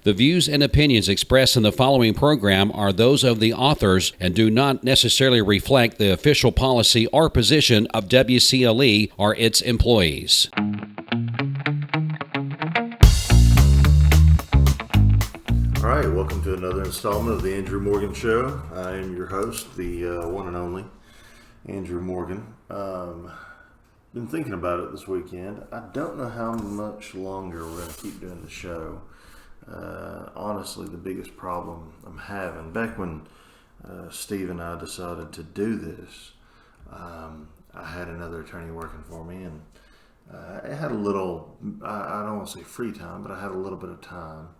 The views and opinions expressed in the following program are those of the authors and do not necessarily reflect the official policy or position of WCLE or its employees. All right, welcome to another installment of the Andrew Morgan Show. I am your host, the one and only Andrew Morgan. Been thinking about it this weekend. I don't know how much longer we're going to keep doing the show. Honestly, the biggest problem I'm having, back when Steve and I decided to do this, I had another attorney working for me, and I had a little, I don't want to say free time, but I had a little bit of time.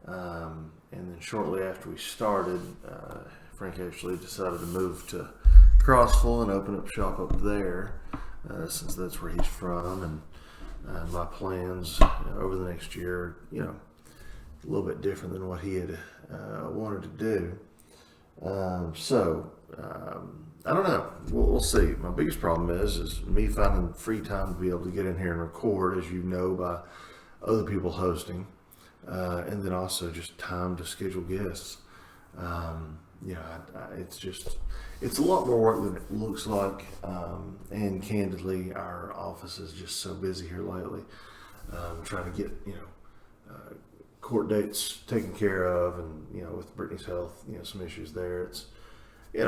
And then shortly after we started, Frank actually decided to move to Crossville and open up shop up there, since that's where he's from. And my plans over the next year, a little bit different than what he had wanted to do. I don't know. We'll see. My biggest problem is me finding free time to be able to get in here and record, as you know, by other people hosting. And then also just time to schedule guests. It's a lot more work than it looks like. And candidly, our office is just so busy here lately. Trying to get, court dates taken care of, and, with Brittany's health, some issues there. It's, I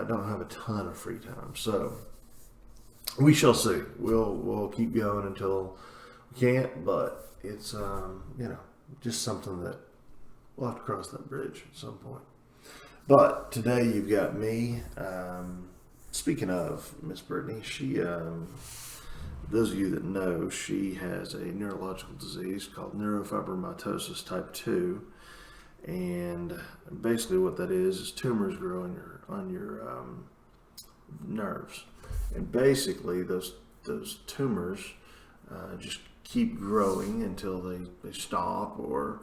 don't have a ton of free time. So we shall see. We'll keep going until we can't, but it's, just something that we'll have to cross that bridge at some point. But today you've got me. Speaking of Miss Brittany, she, those of you that know, she has a neurological disease called neurofibromatosis type 2. And basically what that is tumors grow on your nerves. And basically those tumors just keep growing until they stop, or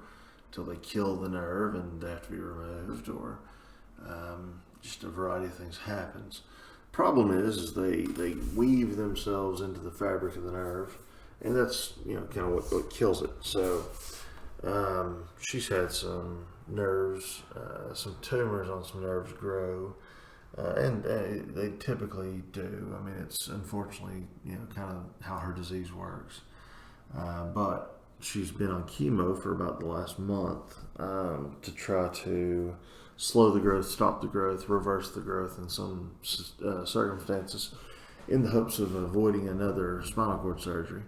until they kill the nerve and they have to be removed, or just a variety of things happens. Problem is they weave themselves into the fabric of the nerve, and that's kind of what kills it. So she's had some nerves, some tumors on some nerves grow, and they typically do. I mean, it's unfortunately kind of how her disease works. But she's been on chemo for about the last month to try to slow the growth, stop the growth, reverse the growth in some circumstances, in the hopes of avoiding another spinal cord surgery.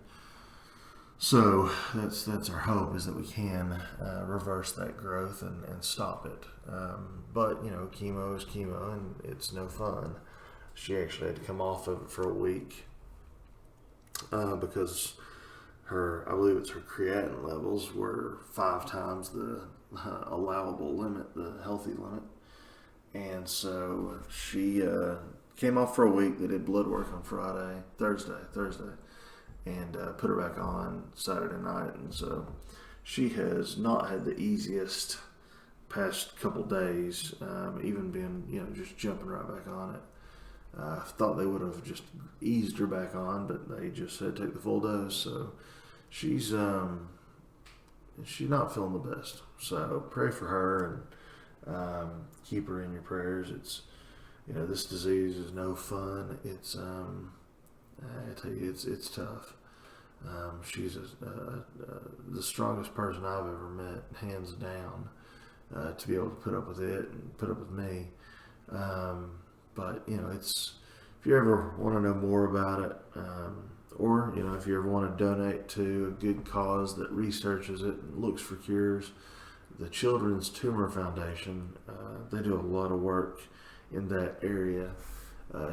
So that's our hope, is that we can reverse that growth and stop it. But chemo is chemo, and it's no fun. She actually had to come off of it for a week because I believe it's her creatinine levels were 5 times the allowable limit, the healthy limit. And so she came off for a week. They did blood work on Thursday, and put her back on Saturday night. And so she has not had the easiest past couple days, even been, just jumping right back on it. I thought they would have just eased her back on, but they just said take the full dose. So she's not feeling the best. So pray for her and keep her in your prayers. It's this disease is no fun. It's I tell you, it's tough. She's the strongest person I've ever met, hands down, to be able to put up with it and put up with me. But it's, if you ever want to know more about it, or if you ever want to donate to a good cause that researches it and looks for cures, the Children's Tumor Foundation, they do a lot of work in that area,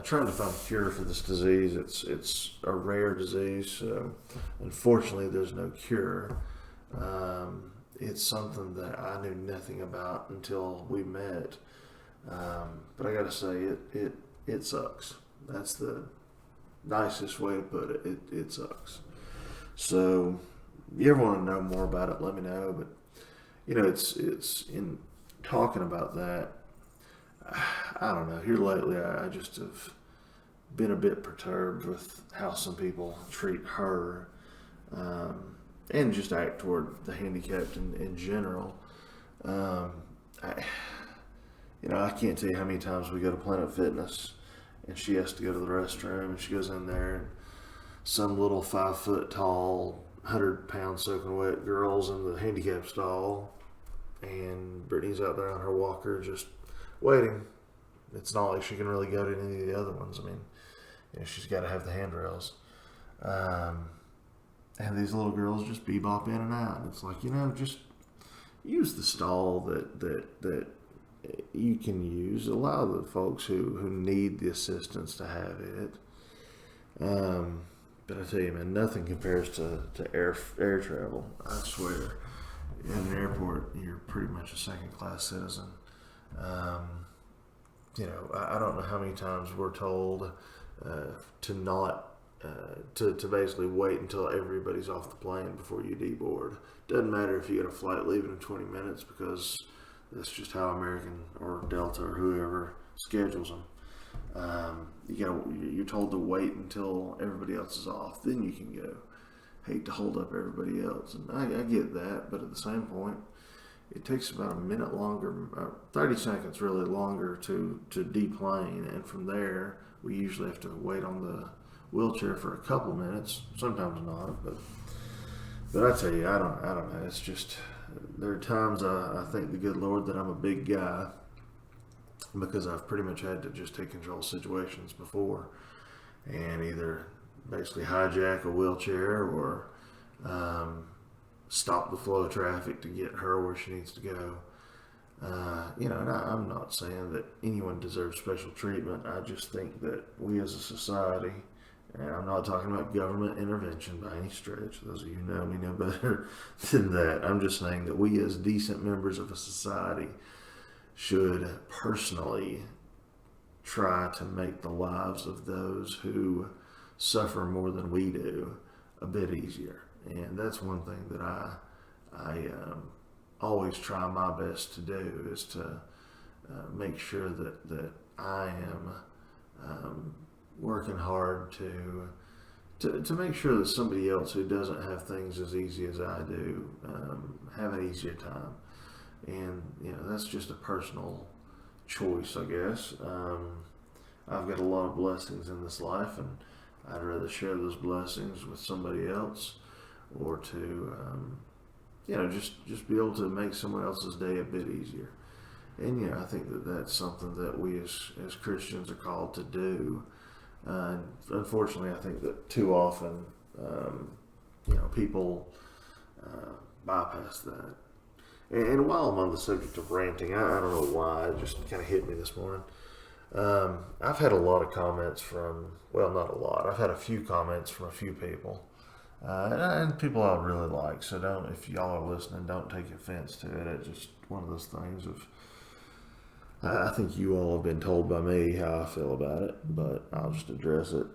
trying to find a cure for this disease. It's a rare disease, so unfortunately there's no cure. It's something that I knew nothing about until we met, but I gotta say it sucks. That's the nicest way to put it. It sucks. So if you ever want to know more about it, let me know. But it's in talking about that, I don't know, here lately I just have been a bit perturbed with how some people treat her. and just act toward the handicapped in general. I can't tell you how many times we go to Planet Fitness and she has to go to the restroom and she goes in there and some little 5 foot tall, 100-pound soaking wet girl's in the handicap stall and Brittany's out there on her walker just waiting. It's not like she can really go to any of the other ones. I mean, she's got to have the handrails. And these little girls just bebop in and out. And it's like, just use the stall that you can use. Allow the folks who need the assistance to have it. But I tell you, man, nothing compares to air travel. I swear. In an airport, you're pretty much a second-class citizen. I don't know how many times we're told to not to basically wait until everybody's off the plane before you deboard. Doesn't matter if you get a flight leaving in 20 minutes because that's just how American or Delta or whoever schedules them. You're told to wait until everybody else is off, then you can go. Hate to hold up everybody else, and I get that, but at the same point, it takes about a minute longer, 30 seconds really longer to deplane, and from there we usually have to wait on the wheelchair for a couple minutes, sometimes not, but I tell you, I don't know. It's just there are times I thank the good Lord that I'm a big guy because I've pretty much had to just take control of situations before and either basically hijack a wheelchair or stop the flow of traffic to get her where she needs to go. And I'm not saying that anyone deserves special treatment. I just think that we as a society, and I'm not talking about government intervention by any stretch. Those of you who know me know better than that. I'm just saying that we as decent members of a society should personally try to make the lives of those who suffer more than we do a bit easier. And that's one thing that I always try my best to do is to make sure that I am working hard to make sure that somebody else who doesn't have things as easy as I do have an easier time. And that's just a personal choice, I guess. I've got a lot of blessings in this life, and I'd rather share those blessings with somebody else, or to just be able to make someone else's day a bit easier. And I think that that's something that we as Christians are called to do. Unfortunately, I think that too often people bypass that. And while I'm on the subject of ranting, I don't know why, it just kind of hit me this morning. I've had a lot of comments not a lot. I've had a few comments from a few people, and people I really like. So if y'all are listening, don't take offense to it. It's just one of those things of, I think you all have been told by me how I feel about it, but I'll just address it.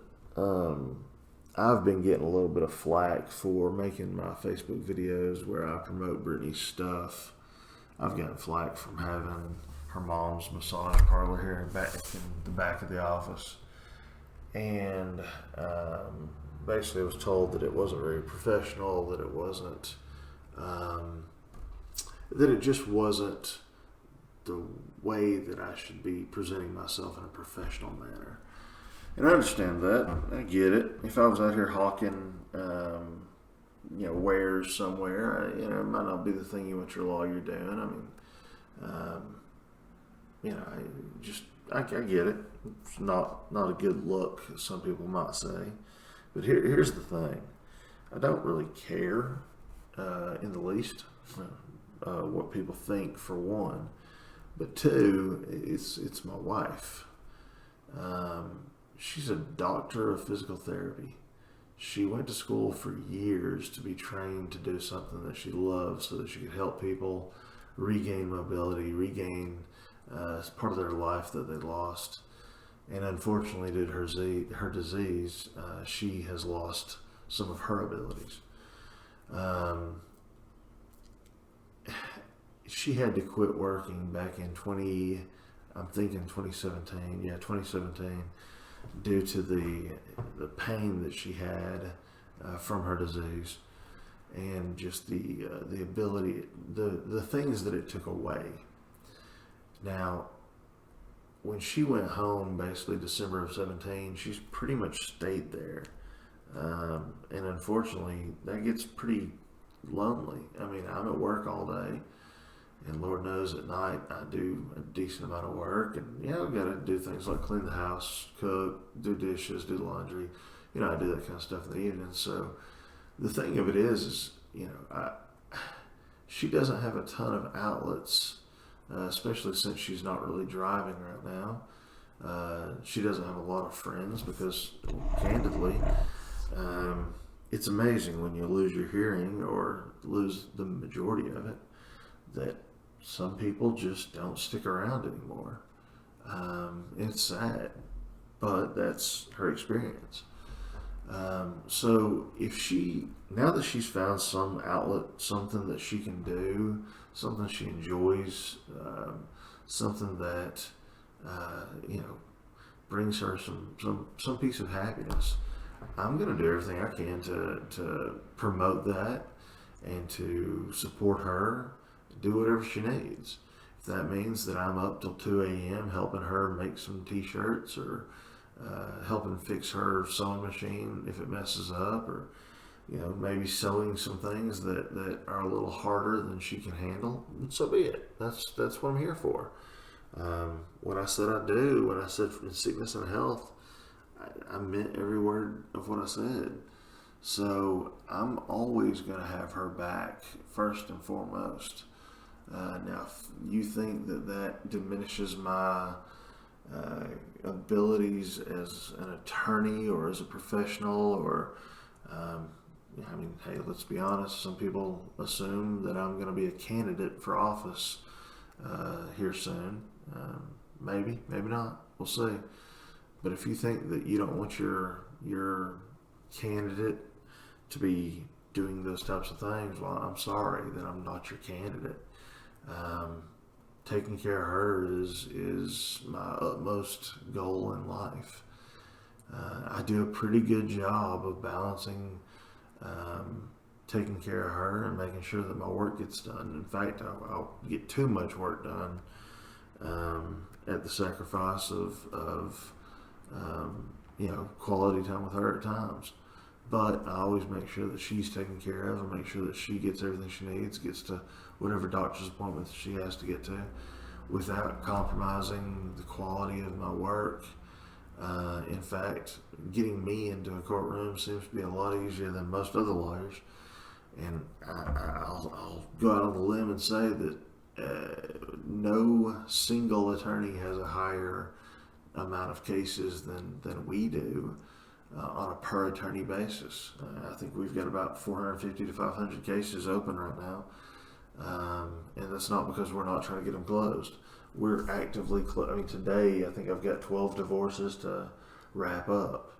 I've been getting a little bit of flack for making my Facebook videos where I promote Brittany's stuff. I've gotten flack from having her mom's massage parlor here in the back of the office. And basically I was told that it wasn't very professional, that it wasn't, that it just wasn't the way that I should be presenting myself in a professional manner. And I understand that. I get it. If I was out here hawking, wares somewhere, it might not be the thing you want your lawyer doing. I get it. It's not a good look, some people might say. But here's the thing. I don't really care in the least what people think, for one. But two, it's my wife. She's a doctor of physical therapy. She went to school for years to be trained to do something that she loves so that she could help people regain mobility, regain part of their life that they lost. And unfortunately, due to her disease, she has lost some of her abilities. She had to quit working back in 2017. Yeah, 2017. Due to the pain that she had from her disease. and just the ability, the things that it took away. Now, when she went home, basically December of 17, she's pretty much stayed there. And unfortunately, that gets pretty lonely. I mean, I'm at work all day, and Lord knows at night I do a decent amount of work. And, I've got to do things like clean the house, cook, do dishes, do laundry. I do that kind of stuff in the evening. So the thing of it is she doesn't have a ton of outlets, especially since she's not really driving right now. She doesn't have a lot of friends because, candidly, it's amazing when you lose your hearing or lose the majority of it that some people just don't stick around anymore. It's sad, but that's her experience. So now that she's found some outlet, something that she can do, something she enjoys, something that, brings her some piece of happiness, I'm going to do everything I can to promote that and to support her, do whatever she needs. If that means that I'm up till 2 a.m. helping her make some t-shirts or helping fix her sewing machine if it messes up, or maybe sewing some things that are a little harder than she can handle, so be it. That's what I'm here for. What I said I do, when I said in sickness and health, I meant every word of what I said. So I'm always going to have her back first and foremost. Now, if you think that diminishes my abilities as an attorney or as a professional, or hey, let's be honest, some people assume that I'm going to be a candidate for office here soon. Maybe not, we'll see. But if you think that you don't want your candidate to be doing those types of things, well, I'm sorry that I'm not your candidate. Taking care of her is my utmost goal in life. I do a pretty good job of balancing taking care of her and making sure that my work gets done. In fact, I'll get too much work done at the sacrifice of quality time with her at times. But I always make sure that she's taken care of and make sure that she gets everything she needs, gets to whatever doctor's appointment she has to get to, without compromising the quality of my work. In fact, getting me into a courtroom seems to be a lot easier than most other lawyers. And I'll go out on the limb and say that no single attorney has a higher amount of cases than we do on a per attorney basis. I think we've got about 450 to 500 cases open right now. And that's not because we're not trying to get them closed. We're actively today I think I've got 12 divorces to wrap up.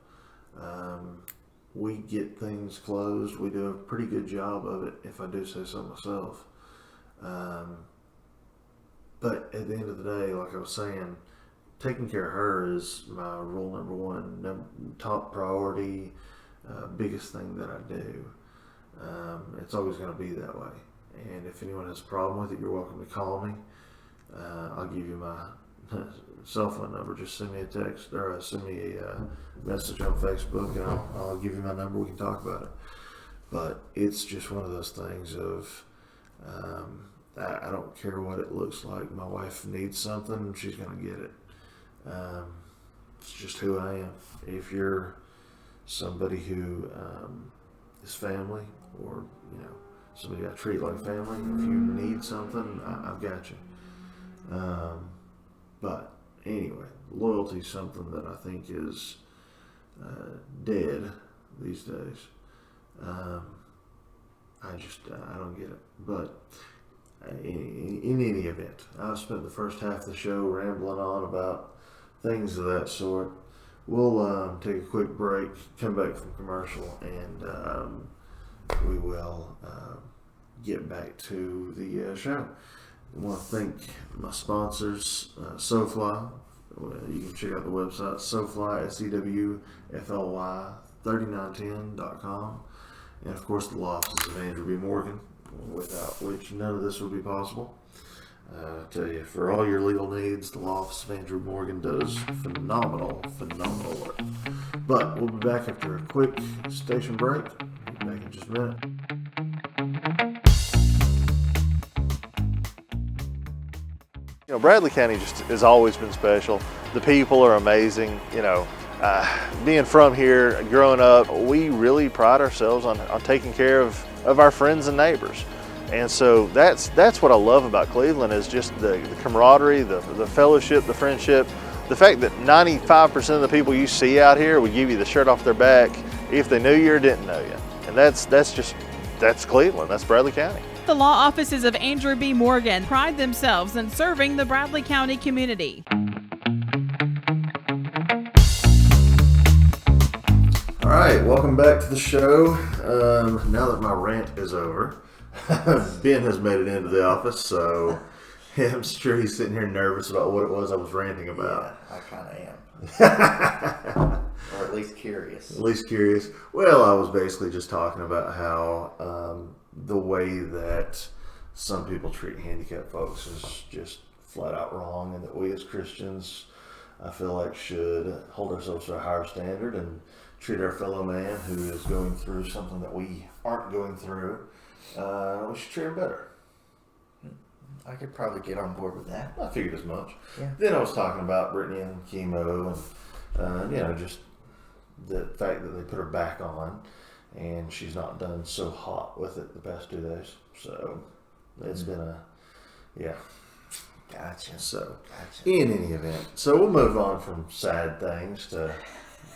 We get things closed. We do a pretty good job of it, if I do say so myself. But at the end of the day, like I was saying, taking care of her is my rule number one, top priority, biggest thing that I do. It's always going to be that way. And if anyone has a problem with it, you're welcome to call me. I'll give you my cell phone number. Just send me a text or send me a message on Facebook, and I'll give you my number. We can talk about it. But it's just one of those things of I don't care what it looks like. My wife needs something, she's going to get it. It's just who I am. If you're somebody who is family, or somebody I treat like family, if you need something, I've got you. But anyway, loyalty is something that I think is dead these days. I don't get it. But in any event, I've spent the first half of the show rambling on about things of that sort. We'll take a quick break, come back from commercial, and we will get back to the show. I want to thank my sponsors, SoFly. You can check out the website, SoFly, SEWFLY, 3910.com. and of course the law offices of Andrew B. Morgan, without which none of this would be possible. I tell you, for all your legal needs, the law office of Andrew Morgan does phenomenal work. But we'll be back after a quick station break. Be back in just a minute. You know, Bradley County just has always been special. The people are amazing. You know, being from here, growing up, we really pride ourselves on taking care of our friends and neighbors. And so that's what I love about Cleveland, is just the camaraderie, the fellowship, the friendship, the fact that 95% of the people you see out here would give you the shirt off their back if they knew you or didn't know you. And that's Cleveland, that's Bradley County. The law offices of Andrew B. Morgan pride themselves in serving the Bradley County community. All right, welcome back to the show. Now that my rant is over, Ben has made it into the office, so I'm sure he's sitting here nervous about what it was I was ranting about. Yeah, I kind of am. Or at least curious. At least curious. Well, I was basically just talking about how the way that some people treat handicapped folks is just flat out wrong, and that we as Christians, I feel like, should hold ourselves to a higher standard and treat our fellow man who is going through something that we aren't going through. We should treat him better. I could probably get on board with that. I figured as much. Yeah. Then I was talking about Brittany and chemo, and just the fact that they put her back on, and she's not done so hot with it the past 2 days. So it's been Gotcha. So Gotcha. in any event, so we'll move on from sad things to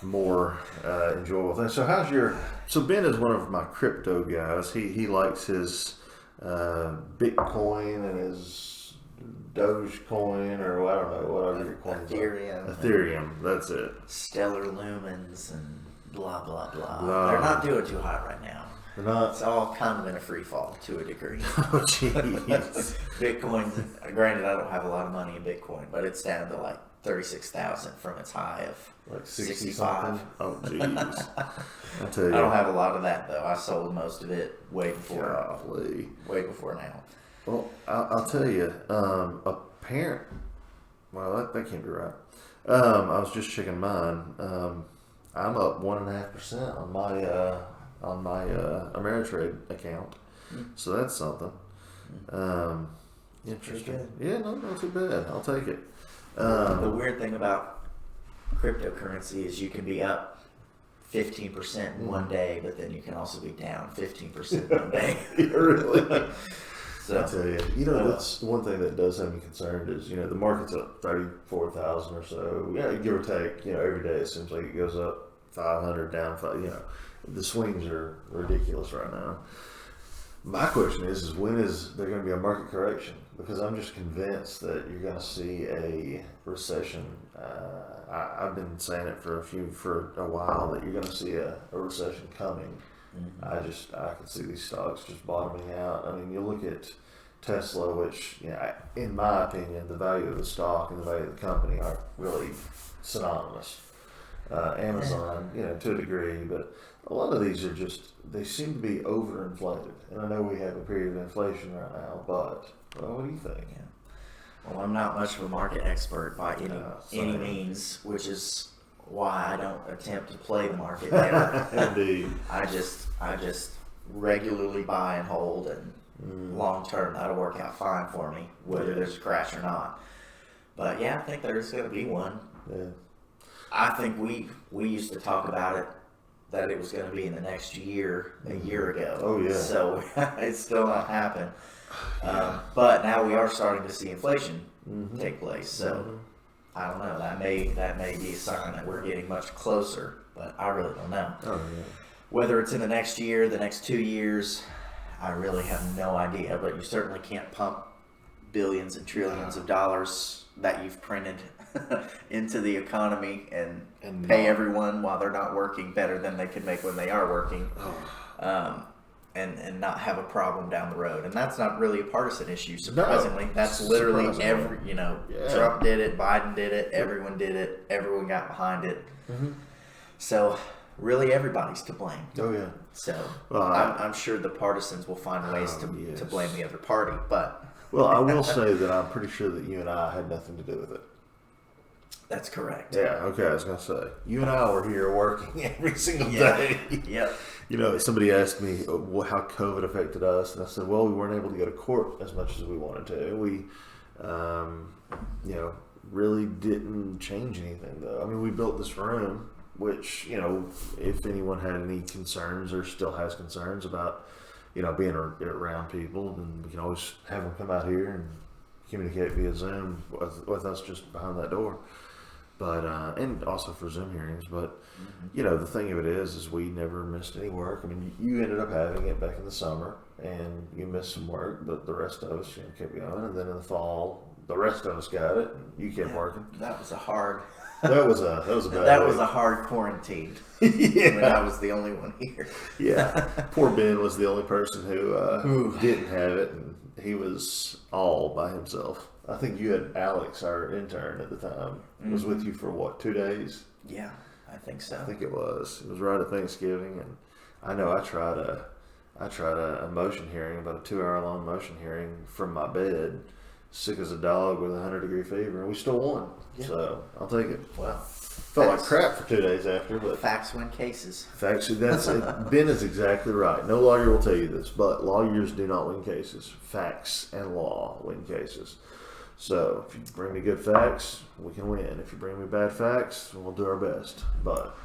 more enjoyable things. So Ben is one of my crypto guys. He likes his Bitcoin and his Dogecoin, or I don't know, whatever your coins are. Ethereum, that's it. Stellar Lumens and blah, blah, blah. Blah. They're not doing too hot right now. They're not. It's all kind of in a free fall to a degree. Oh, jeez. Bitcoin, granted, I don't have a lot of money in Bitcoin, but it's down to like 36,000 from its high of Like 60 65. something? Oh, jeez. I tell you. I don't have a lot of that though. I sold most of it way before now. Well, I'll tell you, a parent, well, that can't be right. I was just checking mine. I'm up 1.5% on my Ameritrade account, so that's something. Interesting. Yeah, no, not too bad. I'll take it. The weird thing about cryptocurrency is you can be up 15% in one day, but then you can also be down 15% one day. Really? So, I tell you, that's one thing that does have me concerned is, the market's up 34,000 or so. Yeah, give or take. Every day it seems like it goes up 500, down 5. The swings are ridiculous right now. My question is when is there going to be a market correction? Because I'm just convinced that you're going to see a recession. I've been saying it for a while that you're going to see a recession coming. Mm-hmm. I can see these stocks just bottoming out. I mean, you look at Tesla, which, in my opinion, the value of the stock and the value of the company are really synonymous. Amazon, to a degree, but a lot of these they seem to be overinflated. And I know we have a period of inflation right now, but what do you think? Yeah. Well, I'm not much of a market expert by any means, which is why I don't attempt to play the market ever. Indeed. I just regularly buy and hold, and long term that'll work out fine for me, whether there's a crash or not. But yeah, I think there's going to be one. Yeah. I think we used to talk about it, that it was going to be in the next year, a year ago. Oh yeah. So it's still not happened. But now we are starting to see inflation take place. So I don't know. That may be a sign that we're getting much closer. But I really don't know. Oh yeah. Whether it's in the next year, the next 2 years, I really have no idea. But you certainly can't pump billions and trillions of dollars that you've printed into the economy and pay everyone while they're not working better than they can make when they are working, and not have a problem down the road. And that's not really a partisan issue, surprisingly. No, that's literally Yeah. Trump did it, Biden did it, everyone did it, everyone got behind it. So really everybody's to blame. Oh yeah. So Well, I'm sure the partisans will find ways yes. to blame the other party, but Well, I will say that I'm pretty sure that you and I had nothing to do with it. that's correct. Yeah, okay, I was going to say. You and I were here working every single Yeah. day. Yep. You know, somebody asked me how COVID affected us, and I said, well, we weren't able to go to court as much as we wanted to. We, you know, really didn't change anything, though. I mean, we built this room, which, you know, if anyone had any concerns or still has concerns about, you know, being around people, then we can always have them come out here and communicate via Zoom with us just behind that door. But and also for Zoom hearings. But you know, the thing of it is we never missed any work. I mean, you ended up having it back in the summer, and you missed some work, but the rest of us, you know, kept going. And then in the fall, the rest of us got it, and you kept working. That was a hard. That was a bad. That week. was a hard quarantine. Yeah. When I was the only one here. Yeah, poor Ben was the only person who didn't have it, and he was all by himself. I think you had Alex, our intern at the time, was with you for what, 2 days? Yeah, I think so. I think it was. It was right at Thanksgiving, and I know I tried a motion hearing, about a 2-hour-long motion hearing from my bed, sick as a dog with a 100-degree fever, and we still won. Yeah. So I'll take it. Well, Felt like crap for 2 days after, but facts win cases. facts. That's it. Ben is exactly right. No lawyer will tell you this, but lawyers do not win cases. Facts and law win cases. So if you bring me good facts, we can win. If you bring me bad facts, we'll do our best. But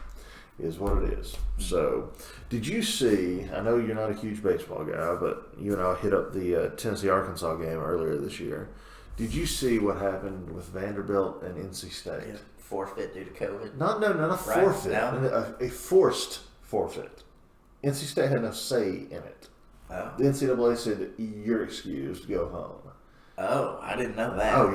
it is what it is. So did you see, I know you're not a huge baseball guy, but you and I hit up the Tennessee-Arkansas game earlier this year. Did you see what happened with Vanderbilt and NC State? Yeah. Forfeit due to COVID. Not a Right, forfeit. no? A forced forfeit. NC State had no say in it. Oh. The NCAA said you're excused, go home. Oh, I didn't know that. Oh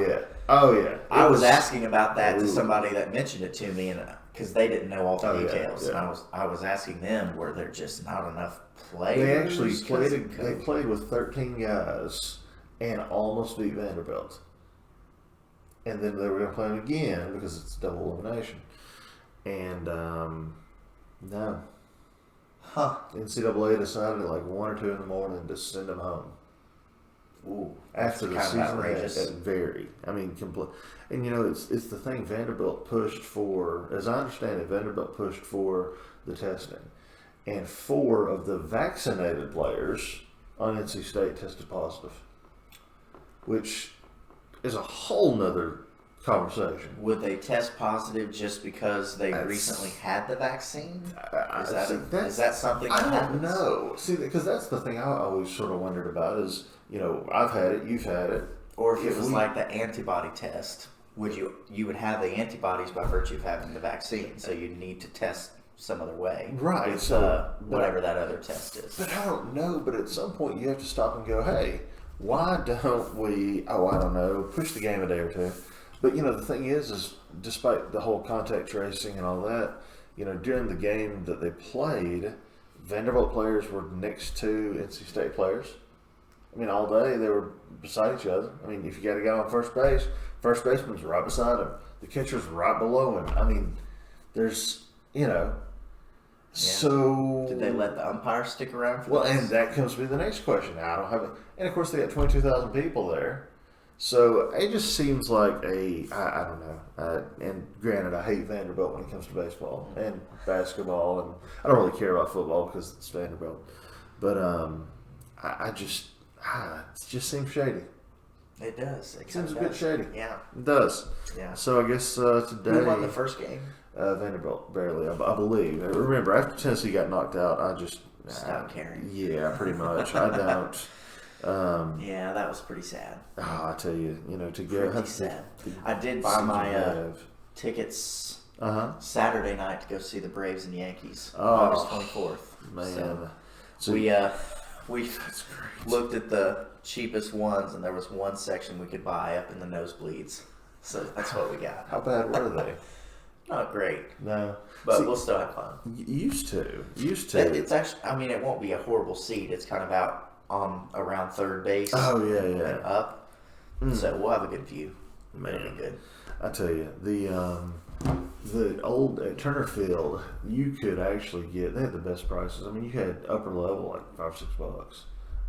yeah. I It was asking about that to Ooh. somebody that mentioned it to me, and because they didn't know all the Oh, yeah, details, yeah. and I was asking them, were there just not enough players? They actually 'cause played. of They COVID? played with 13 guys and almost beat Vanderbilt. And then they were going to play them again because it's double elimination. And no, Huh. NCAA decided at like 1 or 2 in the morning to send them home. Ooh. After the Kind of season outrageous. had very, I mean, complete. And you know, it's the thing. Vanderbilt pushed for, as I understand it, Vanderbilt pushed for the testing, and 4 of the vaccinated players on NC State tested positive, which is a whole nother conversation. Would they test positive just because they That's- recently had the vaccine? Is See, that something that I don't happens? know. See, because that's the thing I always sort of wondered about is, you know, I've had it, you've had it. Or if it If was we- like the antibody test, would you would have the antibodies by virtue of having the vaccine, so you need to test some other way, Right, with, so- whatever that other test is. But I don't know. But at some point, you have to stop and go, hey, why don't we, I don't know, push the game a day or two? But, you know, the thing is despite the whole contact tracing and all that, you know, during the game that they played, Vanderbilt players were next to NC State players. I mean, all day they were beside each other. I mean, if you got a guy on first baseman's right beside him. The catcher's right below him. I mean, there's, you know, so. Did they let the umpire stick around for Well, this? and that comes to be the next question. I don't have it. And of course, they got 22,000 people there. So it just seems like I don't know. And granted, I hate Vanderbilt when it comes to baseball and basketball, and I don't really care about football because it's Vanderbilt. But it just seems shady. It does. It Seems a kinda bit does. shady. Yeah. It does. Yeah. So I guess today. Who won the first game? Vanderbilt, barely, I believe. Remember, after Tennessee got knocked out, I just Stopped caring. Yeah, pretty much. I don't. Yeah, that was pretty sad. I tell you, you know, to go. Pretty sad. I did buy my have. tickets Uh-huh. Saturday night to go see the Braves and Yankees, Oh, August 24th. Man. So we looked at the cheapest ones, and there was one section we could buy up in the nosebleeds. So that's what we got. How bad were they? Not great, No. but See, we'll still have fun. used to. It's actually, I mean, it won't be a horrible seat. It's kind of out on around third base. Oh, yeah, And yeah. up. So we'll have a good view. It'll Man. be good. I tell you, the The old at Turner Field, you could actually get. They had the best prices. I mean, you had upper level like $5-6.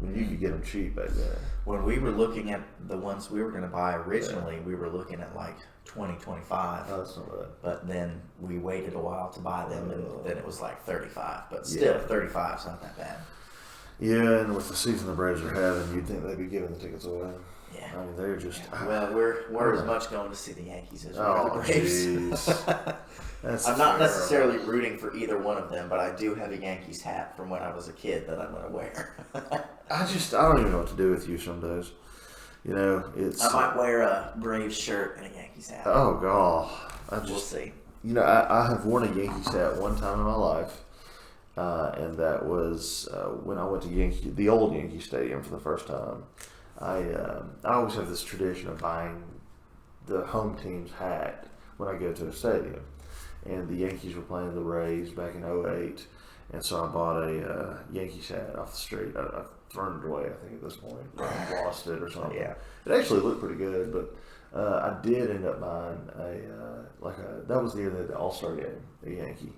I mean, you could get them cheap back then. When we were looking at the ones we were going to buy originally, we were looking at like 20, 25. Oh, that's not bad. But then we waited a while to buy them, and then it was like 35. But still, Yeah. 35 is not that bad. Yeah, and with the season the Braves are having, you'd think they'd be giving the tickets away. Yeah. I mean, they're just. Well, we're as much going to see the Yankees as we are Oh, the Braves. jeez. That's I'm not terrible. necessarily rooting for either one of them, but I do have a Yankees hat from when I was a kid that I'm going to wear. I don't even know what to do with you some days. You know, it's. I might wear a Braves shirt and a Yankees hat. Oh God, We'll see. You know, I have worn a Yankees hat one time in my life, and that was when I went to the old Yankee Stadium for the first time. I always have this tradition of buying the home team's hat when I go to a stadium, and the Yankees were playing the Rays back in '08, and so I bought a Yankees hat off the street. I've thrown it away, I think, at this point. I lost it or something. Yeah. It actually looked pretty good, but I did end up buying that was the year they had the All-Star game, the Yankee.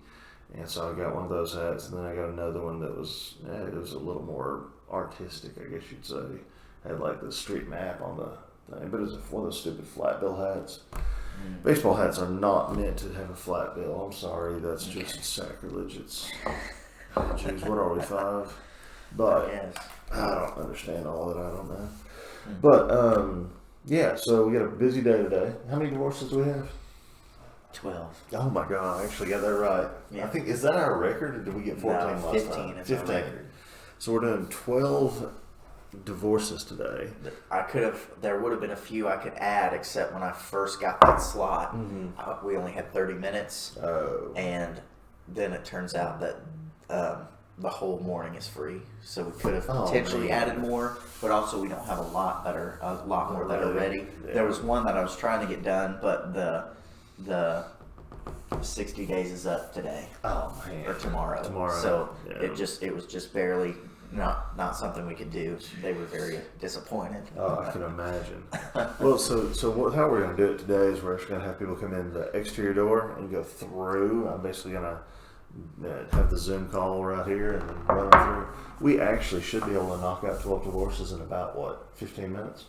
And so I got one of those hats, and then I got another one that was, it was a little more artistic, I guess you'd say. Had like the street map on the thing, but it was one of those stupid flat bill hats. Baseball hats are not meant to have a flat bill. I'm sorry, that's just sacrilege. It's, geez, what are we, 5? But Yes. I don't understand all that. I don't know. But yeah, so we got a busy day today. How many divorces do we have? 12. Oh my God, I actually got that right. Yeah. I think, is that our record, or did we get 14 No, last 15 time? is our record. So we're doing 12 divorces today. There would have been a few I could add, except when I first got that slot, we only had 30 minutes. Oh. And then it turns out that the whole morning is free, so we could have potentially man. added more, but also we don't have a lot more that are ready. Yeah. There was one that I was trying to get done, but the 60 days is up today Oh man. or tomorrow. Tomorrow. So Yeah. it was just barely not something we could do. They were very disappointed. Oh, I can imagine. Well, how we're going to do it today is we're actually going to have people come in the exterior door and go through. I'm basically going to have the Zoom call right here and then run them through. We actually should be able to knock out 12 divorces in about, 15 minutes?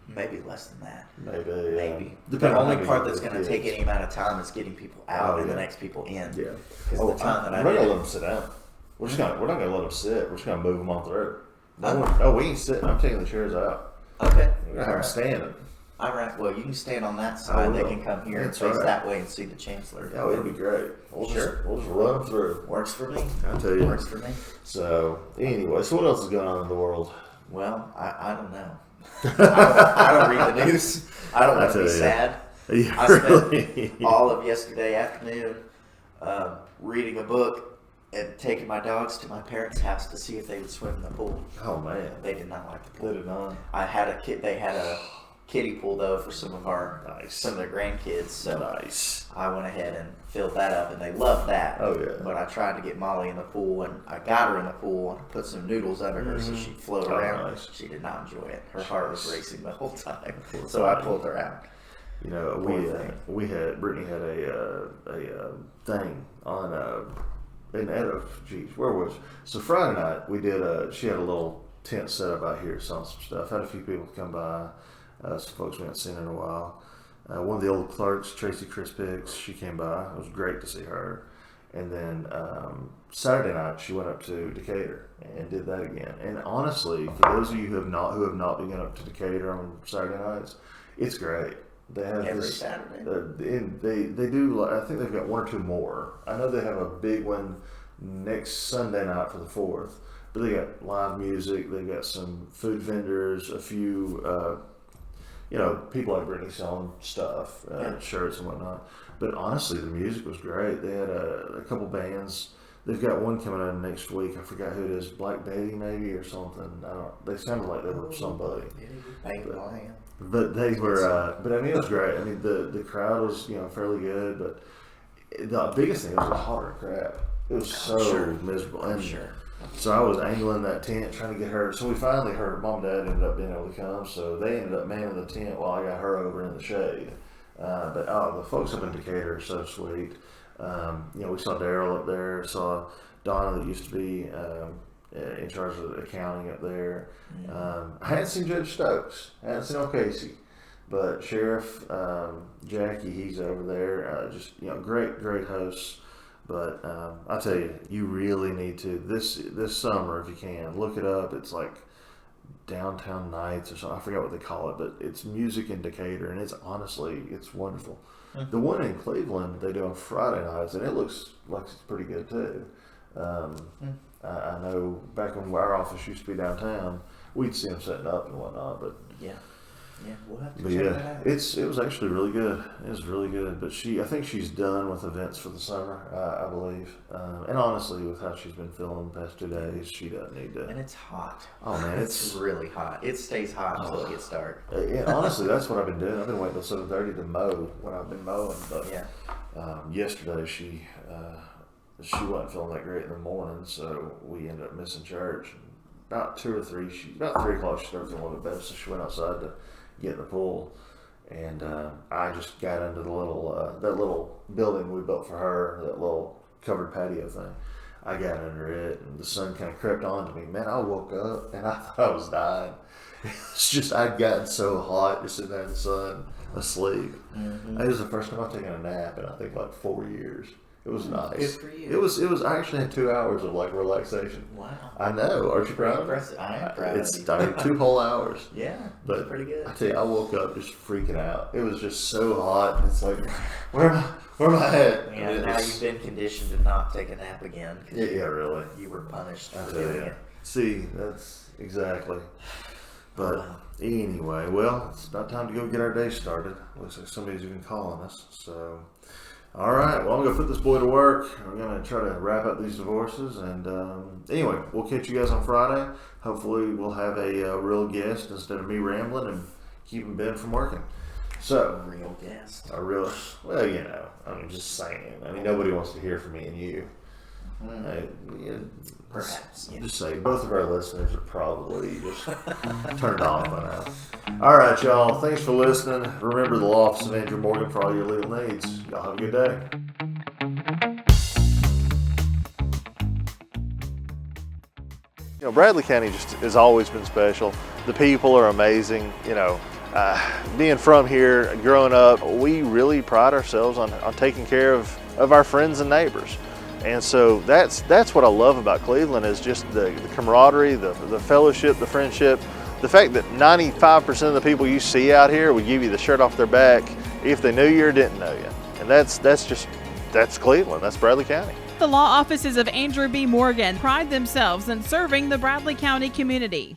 Maybe less than that. Maybe. The only part that's going to take any amount of time is getting people out and the yeah. next people in. Yeah. Because the time that I we're did going to let them sit down. We're not going to let them sit. We're just going to move them on through. We ain't sitting. I'm taking the chairs out. Okay. We're going to have them standing. All right. Well, you can stand on that side. They will. can come here and That's face right. that way and see the chancellor. Oh, it'll be great. We'll Sure. just run them through. Works for me. I tell you. Works for me. So anyway, so what else is going on in the world? Well, I don't know. I don't read the news. I don't want to tell be you. sad. Yeah, I spent really. all of yesterday afternoon reading a book and taking my dogs to my parents' house to see if they would swim in the pool. Oh man, They did not like the pool. they did not. I had a kid. They had a kiddie pool though for some of Nice. their grandkids. So Nice. I went ahead and filled that up, and they loved that. Oh, yeah. But I tried to get Molly in the pool, and I got her in the pool and put some noodles under her so she'd float Oh, around. nice. She did not enjoy it. Her heart was racing the whole time. Poor So I thing. pulled her out. You know, Brittany had a thing on where was? So Friday night we did she had a little tent set up out here, selling some stuff. Had a few people come by, some folks we hadn't seen in a while. One of the old clerks, Tracy Crispix, she came by. It was great to see her. And then Saturday night she went up to Decatur and did that again. And honestly, for those of you who have not been up to Decatur on Saturday nights, it's great. They have Every this, Saturday. and they do. I think they've got one or two more. I know they have a big one next Sunday night for the 4th. But they got live music. They got some food vendors, a few, people like Brittany selling stuff, shirts and whatnot. But honestly, the music was great. They had a couple bands. They've got one coming in next week. I forgot who it is. Black Betty maybe or something. They sounded like they were somebody. But they were. But I mean, it was great. I mean, the crowd was fairly good. But the biggest thing was the hotter crap. It was so miserable. And so I was angling that tent, trying to get her. So we finally, her mom and dad ended up being able to come. So they ended up manning the tent while I got her over in the shade. But the folks up in Decatur are so sweet. We saw Daryl up there, saw Donna that used to be in charge of accounting up there. I hadn't seen Judge Stokes, I hadn't seen Casey, but Sheriff Jackie, he's over there. Just great hosts. But I tell you, you really need to this summer if you can look it up. It's like Downtown Nights or something. I forgot what they call it, but it's music in Decatur, and it's wonderful. The one in Cleveland they do on Friday nights, and it looks like it's pretty good too. I know back when our office used to be downtown, we'd see them setting up and whatnot, but we'll have to but check that out. it was actually really good. It was really good. But I think she's done with events for the summer, I believe. And honestly, with how she's been feeling the past 2 days, she doesn't need to. And it's hot. Oh man, It's really hot. It stays hot until it gets dark. Yeah, honestly, that's what I've been doing. I've been waiting till 7:30 to mow when I've been mowing. But yesterday she wasn't feeling that great in the morning, so we ended up missing church. About 3 o'clock, she started feeling a little bit better, so she went outside to get in the pool. And I just got into the that little building we built for her, that little covered patio thing. I got under it, and the sun kind of crept onto me. Man, I woke up and I thought I was dying. It's just I'd gotten so hot just sitting there in the sun, asleep. It was the first time I've taken a nap in I think like 4 years. It was nice. Good for you. It was. I actually had 2 hours of like relaxation. Wow. I know. Aren't you proud? Impressive. I am proud It's of you. 2 whole hours. Yeah, But that's pretty good. I tell you, I woke up just freaking out. It was just so hot, and it's like, where am I at? Yeah, And now it's- you've been conditioned to not take a nap again. 'Cause yeah, really. You were punished I for tell doing you. it. See, that's exactly. But Wow. anyway, well, it's about time to go get our day started. Looks like somebody's even calling us. So, all right. Well, I'm gonna put this boy to work. We're gonna try to wrap up these divorces, and anyway, we'll catch you guys on Friday. Hopefully, we'll have a real guest instead of me rambling and keeping Ben from working. So, Real guest. well, I'm just saying. I mean, nobody wants to hear from me and you. Perhaps. Yeah. Just say both of our listeners are probably just turned off by now. All right, y'all. Thanks for listening. Remember the law office of Andrew Morgan for all your legal needs. Y'all have a good day. Bradley County just has always been special. The people are amazing. Being from here, growing up, we really pride ourselves on taking care of our friends and neighbors. And so that's what I love about Cleveland is just the camaraderie, the fellowship, the friendship, the fact that 95% of the people you see out here would give you the shirt off their back if they knew you or didn't know you. And that's Cleveland, that's Bradley County. The law offices of Andrew B. Morgan pride themselves in serving the Bradley County community.